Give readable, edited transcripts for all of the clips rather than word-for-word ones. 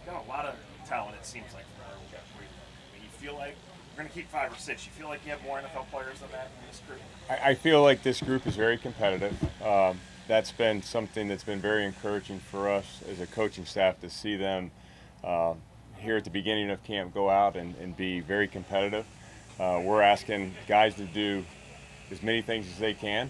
got a lot of talent, it seems like, from where I mean, you feel like we're going to keep 5 or 6. You feel like you have more NFL players than that in this group? I feel like this group is very competitive. That's been something that's been very encouraging for us as a coaching staff to see them uh, here at the beginning of camp go out and be very competitive. We're asking guys to do as many things as they can.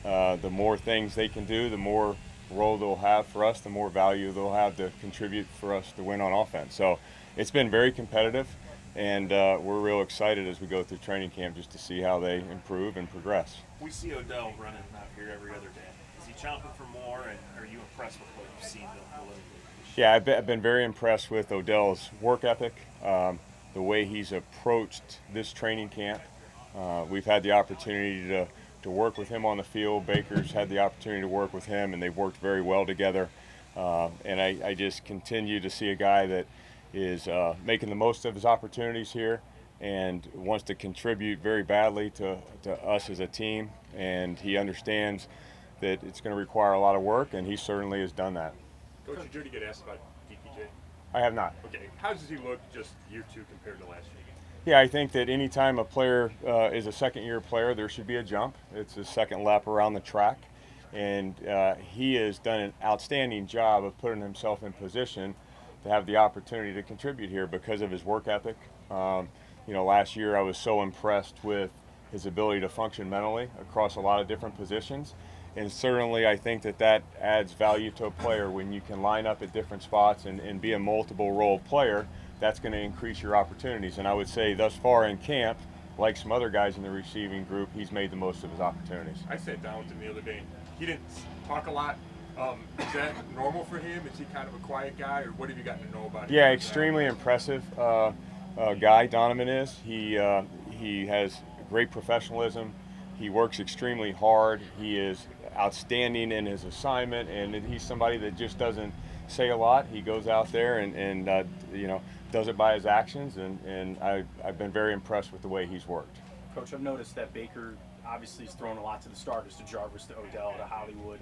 The more things they can do, the more role they'll have for us, the more value they'll have to contribute for us to win on offense. So it's been very competitive, and we're real excited as we go through training camp just to see how they improve and progress. We see Odell running out here every other day. Is he chomping for more, and are you impressed with what you've seen the little bit? Yeah, I've been very impressed with Odell's work ethic, the way he's approached this training camp. We've had the opportunity to work with him on the field. Baker's had the opportunity to work with him, and they've worked very well together. And I just continue to see a guy that is making the most of his opportunities here and wants to contribute very badly to us as a team. And he understands that it's going to require a lot of work, and he certainly has done that. Coach, did you get asked about DPJ? I have not. Okay, how does he look just year two compared to last year? Yeah, I think that anytime a player is a second-year player, there should be a jump. It's his second lap around the track, and he has done an outstanding job of putting himself in position to have the opportunity to contribute here because of his work ethic. Last year I was so impressed with his ability to function mentally across a lot of different positions. And certainly I think that adds value to a player when you can line up at different spots and be a multiple role player. That's going to increase your opportunities. And I would say thus far in camp, like some other guys in the receiving group, he's made the most of his opportunities. I sat down with him the other day. He didn't talk a lot. Is that normal for him? Is he kind of a quiet guy, or what have you gotten to know about him? Yeah, extremely impressive guy Donovan is. He has great professionalism. He works extremely hard. He is outstanding in his assignment, and he's somebody that just doesn't say a lot. He goes out there and does it by his actions, and I've been very impressed with the way he's worked. Coach, I've noticed that Baker obviously is throwing a lot to the starters, to Jarvis, to Odell, to Hollywood,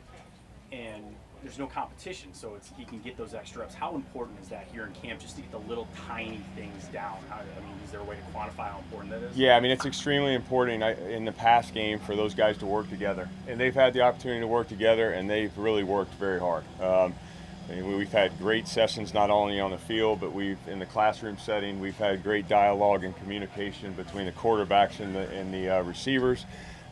and there's no competition, so he can get those extra reps. How important is that here in camp, just to get the little tiny things down? Is there a way to quantify how important that is? Yeah, I mean, it's extremely important in the pass game for those guys to work together, and they've had the opportunity to work together, and they've really worked very hard. We've had great sessions not only on the field, but in the classroom setting, we've had great dialogue and communication between the quarterbacks and the receivers,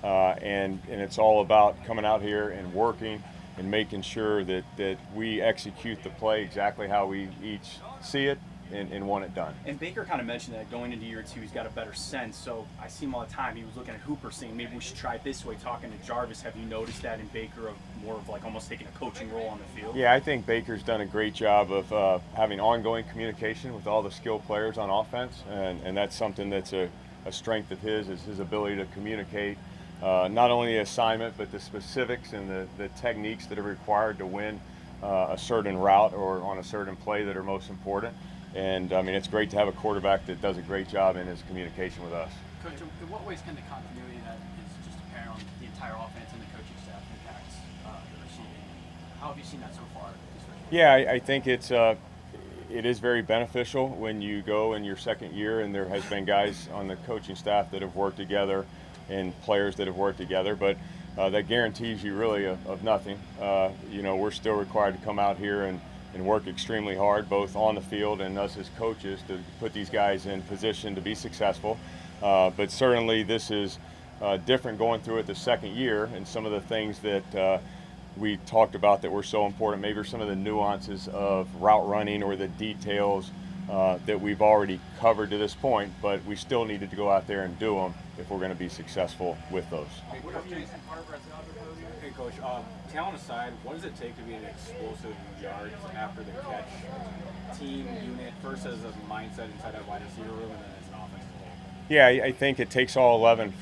and it's all about coming out here and working and making sure that we execute the play exactly how we each see it and want it done. And Baker kind of mentioned that going into year two, he's got a better sense. So I see him all the time. He was looking at Hooper, saying maybe we should try it this way. Talking to Jarvis, have you noticed that in Baker, of more of like almost taking a coaching role on the field? Yeah, I think Baker's done a great job of having ongoing communication with all the skilled players on offense, and that's something that's a strength of his, is his ability to communicate not only the assignment but the specifics and the techniques that are required to win a certain route or on a certain play that are most important. And I mean, it's great to have a quarterback that does a great job in his communication with us. Coach, in what ways can the continuity that is just apparent on the entire offense and the coaching staff impact the receiving? How have you seen that so far? Yeah, I think it is very beneficial when you go in your second year and there has been guys on the coaching staff that have worked together and players that have worked together, but that guarantees you really of nothing. We're still required to come out here and work extremely hard, both on the field and us as coaches, to put these guys in position to be successful. But certainly this is different going through it the second year, and some of the things that we talked about that were so important, maybe some of the nuances of route running or the details that we've already covered to this point, but we still needed to go out there and do them if we're going to be successful with those. Hey, Coach, talent aside, what does it take to be an explosive yards after the catch team unit, first as a mindset inside that wide receiver room and then as an offensive whole? Yeah, I think it takes all 11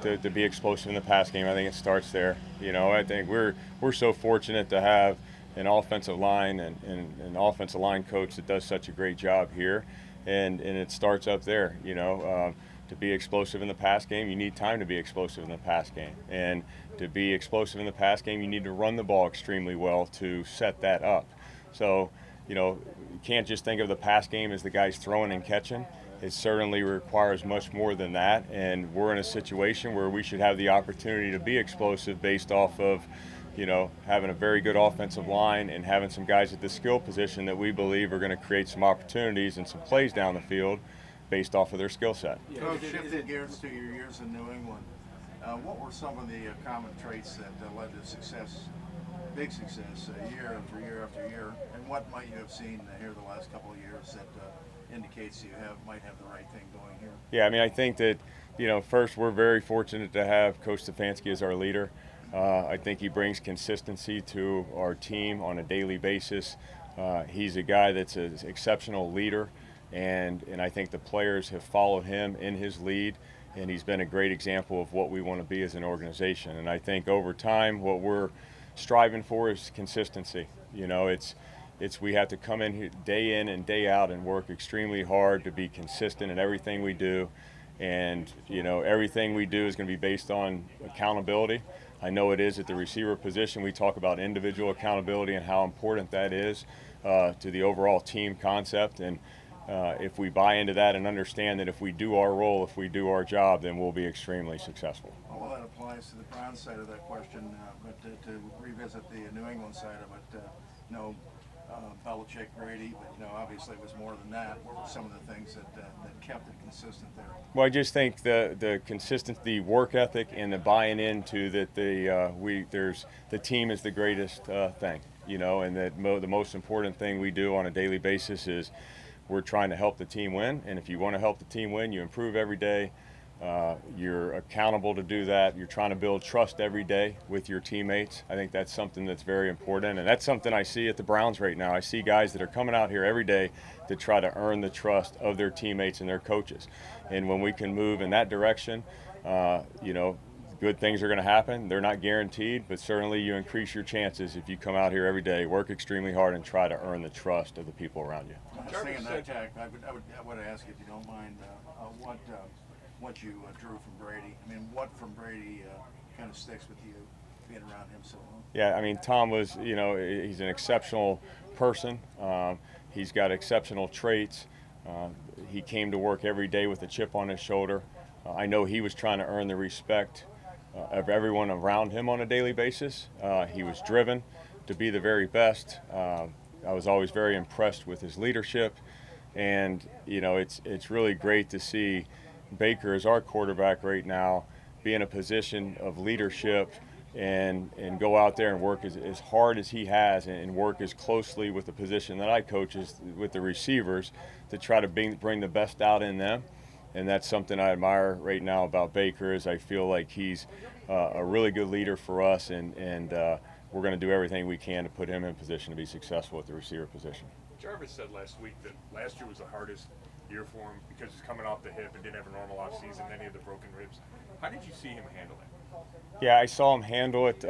to be explosive in the pass game. I think it starts there. I think we're so fortunate to have an offensive line and an offensive line coach that does such a great job here, and it starts up there. To be explosive in the pass game, you need time to be explosive in the pass game, and to be explosive in the pass game, you need to run the ball extremely well to set that up. So, you can't just think of the pass game as the guys throwing and catching. It certainly requires much more than that, and we're in a situation where we should have the opportunity to be explosive based off of, having a very good offensive line and having some guys at the skill position that we believe are going to create some opportunities and some plays down the field based off of their skill set. Coach, shifting gears to your years in New England, what were some of the common traits that led to success, big success, year after year after year, and what might you have seen here the last couple of years that indicates you might have the right thing going here? Yeah, I mean, I think that, first, we're very fortunate to have Coach Stefanski as our leader. I think he brings consistency to our team on a daily basis. He's a guy that's an exceptional leader, and I think the players have followed him in his lead, and he's been a great example of what we want to be as an organization. And I think over time, what we're striving for is consistency. It's we have to come in here day in and day out and work extremely hard to be consistent in everything we do. And, everything we do is going to be based on accountability. I know it is at the receiver position. We talk about individual accountability and how important that is to the overall team concept. And if we buy into that and understand that if we do our role, if we do our job, then we'll be extremely successful. Well, that applies to the Browns side of that question, but to revisit the New England side of it, Belichick, Brady, but obviously it was more than that. What were some of the things that kept it consistent there? Well, I just think the consistency, work ethic, and the buying into that the team is the greatest thing, and that the most important thing we do on a daily basis is we're trying to help the team win. And if you want to help the team win, you improve every day. You're accountable to do that. You're trying to build trust every day with your teammates. I think that's something that's very important, and that's something I see at the Browns right now. I see guys that are coming out here every day to try to earn the trust of their teammates and their coaches. And when we can move in that direction, good things are going to happen. They're not guaranteed, but certainly you increase your chances if you come out here every day, work extremely hard, and try to earn the trust of the people around you. Saying that, Jack, I would ask you, if you don't mind, what you drew from Brady. I mean, what from Brady kind of sticks with you, being around him so long? Yeah, I mean, Tom was, he's an exceptional person. He's got exceptional traits. He came to work every day with a chip on his shoulder. I know he was trying to earn the respect of everyone around him on a daily basis. He was driven to be the very best. I was always very impressed with his leadership. And, it's really great to see Baker as our quarterback right now be in a position of leadership and go out there and work as hard as he has and work as closely with the position that I coach with the receivers to try to bring the best out in them. And that's something I admire right now about Baker is I feel like he's a really good leader for us, and we're going to do everything we can to put him in position to be successful at the receiver position. Jarvis said last week that last year was the hardest year for him because he's coming off the hip and didn't have a normal offseason, any of the broken ribs. How did you see him handle it? Yeah, I saw him handle it.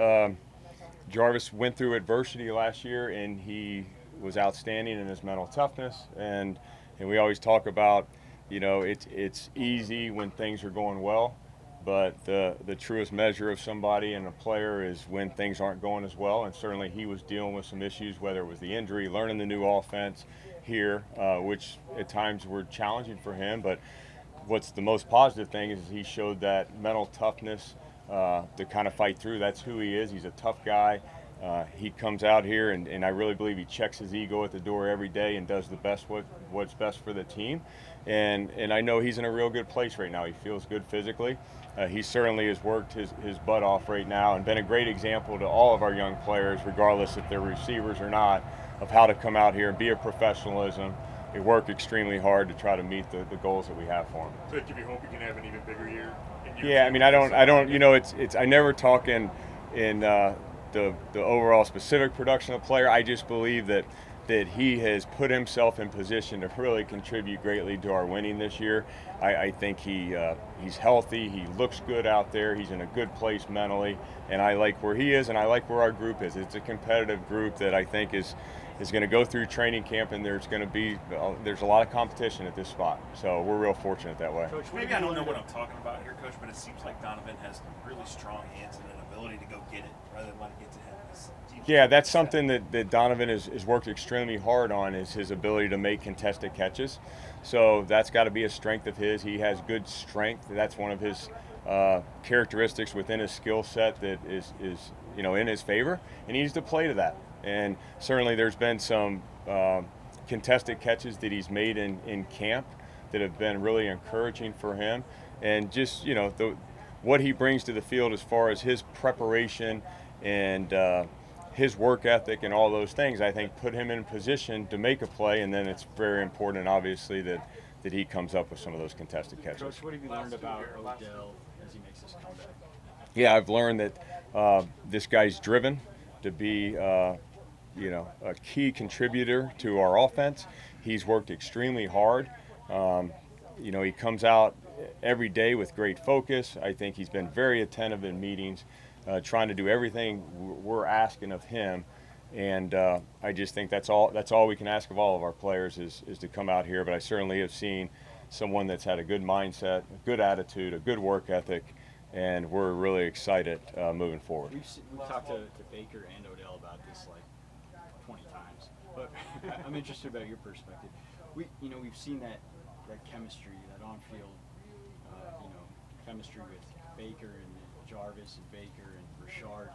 Jarvis went through adversity last year, and he was outstanding in his mental toughness. And we always talk about, it's easy when things are going well, but the truest measure of somebody and a player is when things aren't going as well. And certainly he was dealing with some issues, whether it was the injury, learning the new offense here, which at times were challenging for him. But what's the most positive thing is he showed that mental toughness to kind of fight through. That's who he is. He's a tough guy. He comes out here, and I really believe he checks his ego at the door every day and does the best what's best for the team. And I know he's in a real good place right now. He feels good physically. He certainly has worked his butt off right now and been a great example to all of our young players, regardless if they're receivers or not, of how to come out here and be a professionalism. They work extremely hard to try to meet the goals that we have for them. So give you hope you can have an even bigger year? Yeah, I mean, I don't. I never talk in the overall specific production of the player. I just believe that he has put himself in position to really contribute greatly to our winning this year. I think he's healthy. He looks good out there. He's in a good place mentally, and I like where he is, and I like where our group is. It's a competitive group that I think is is going to go through training camp, and there's a lot of competition at this spot. So we're real fortunate that way. Coach, maybe I don't know what I'm talking about here, Coach, but it seems like Donovan has really strong hands and an ability to go get it rather than let it get to him. Yeah, that's something that Donovan has worked extremely hard on, is his ability to make contested catches. So that's got to be a strength of his. He has good strength. That's one of his characteristics within his skill set that is in his favor, and he needs to play to that. And certainly there's been some contested catches that he's made in camp that have been really encouraging for him. And just, what he brings to the field as far as his preparation and his work ethic and all those things, I think, put him in position to make a play. And then it's very important, obviously, that he comes up with some of those contested catches. Coach, what have you learned about Odell as he makes this comeback? Yeah, I've learned that this guy's driven to be, a key contributor to our offense. He's worked extremely hard. He comes out every day with great focus. I think he's been very attentive in meetings, trying to do everything we're asking of him. And I just think that's all we can ask of all of our players is to come out here. But I certainly have seen someone that's had a good mindset, a good attitude, a good work ethic, and we're really excited moving forward. We've talked to Baker and Odell about this like 20 times, but I'm interested about your perspective. We've seen that chemistry, that on-field, chemistry with Baker and Jarvis and Baker and Richard,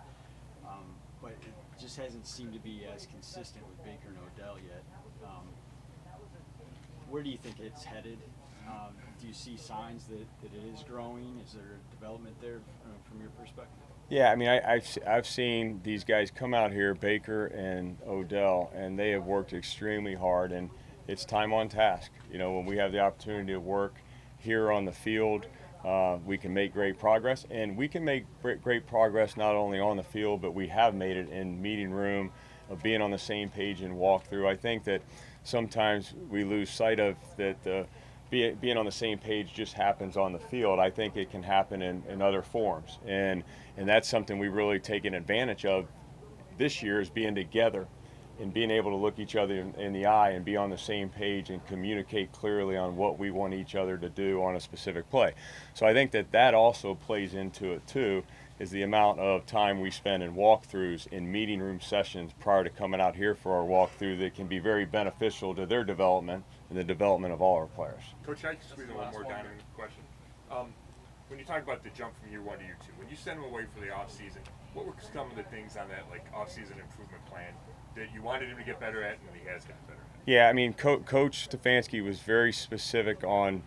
but it just hasn't seemed to be as consistent with Baker and Odell yet. Where do you think it's headed? Do you see signs that it is growing? Is there development there from your perspective? Yeah, I mean, I've seen these guys come out here, Baker and Odell, and they have worked extremely hard, and it's time on task. When we have the opportunity to work here on the field, we can make great progress, and we can make great progress not only on the field, but we have made it in meeting room, of being on the same page and walkthrough. I think that sometimes we lose sight of that. Being on the same page just happens on the field. I think it can happen in other forms, and that's something we really taken advantage of this year, is being together and being able to look each other in the eye and be on the same page and communicate clearly on what we want each other to do on a specific play. So I think that also plays into it too, is the amount of time we spend in walkthroughs, in meeting room sessions prior to coming out here for our walkthrough, that can be very beneficial to their development and the development of all our players. Coach, I can squeeze in one more Donovan question. When you talk about the jump from year 1 to year 2, when you send him away for the offseason, what were some of the things on that offseason improvement plan that you wanted him to get better at and he has gotten better at? Yeah, I mean, Coach Stefanski was very specific on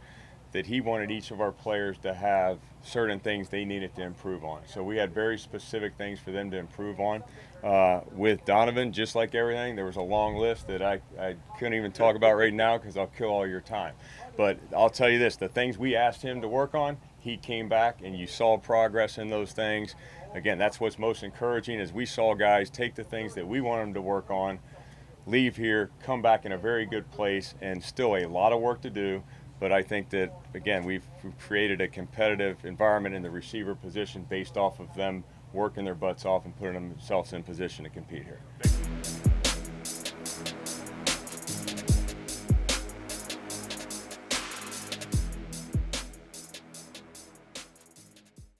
that he wanted each of our players to have certain things they needed to improve on. So we had very specific things for them to improve on. With Donovan, just like everything, there was a long list that I couldn't even talk about right now because I'll kill all your time. But I'll tell you this, the things we asked him to work on, he came back and you saw progress in those things. Again, that's what's most encouraging, is we saw guys take the things that we want them to work on, leave here, come back in a very good place, and still a lot of work to do. But I think that, again, we've created a competitive environment in the receiver position based off of them working their butts off and putting themselves in position to compete here.